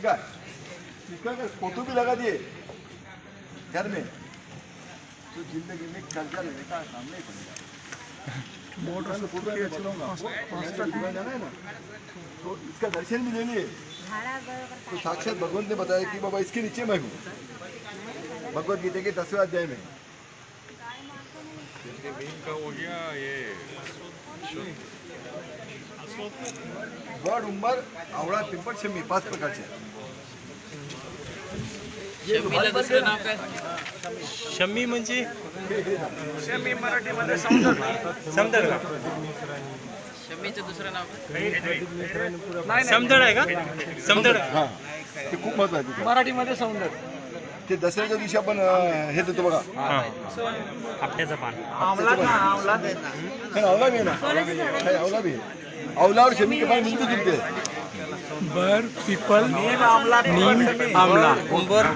टिका टिका का फोटो भी लगा दिए घर में, तो जिंदगी में कर्जा लेने का काम नहीं पड़ेगा। जाना है ना, तो इसका दर्शन भी ले लिए। तो साक्षात भगवंत ने बताया कि बाबा इसके नीचे मैं हूँ, भगवत गीता के 10वें अध्याय में। का हो गया ये वड, उंबर, आवळा, पिंपळ, शमी 5 प्रकारचे। शमीला दुसरं नाव काय? शमी म्हणजे शमी मराठीमध्ये सौंदर्य समदड. शमीचं दुसरं नाव काय? समदड आहे का? समदड. हा, ते खूप महत्वाचं आहे. मराठीमध्ये सौंदर्य ते दसऱ्याच्या दिवशी आपण हे देतो बघा, आपट्याचं पान. आवला भी है ना, आवला भी है। आवला और शमी के पान मिलते जुलते हैं। बर, पीपल, नीम, आमला, उंबर.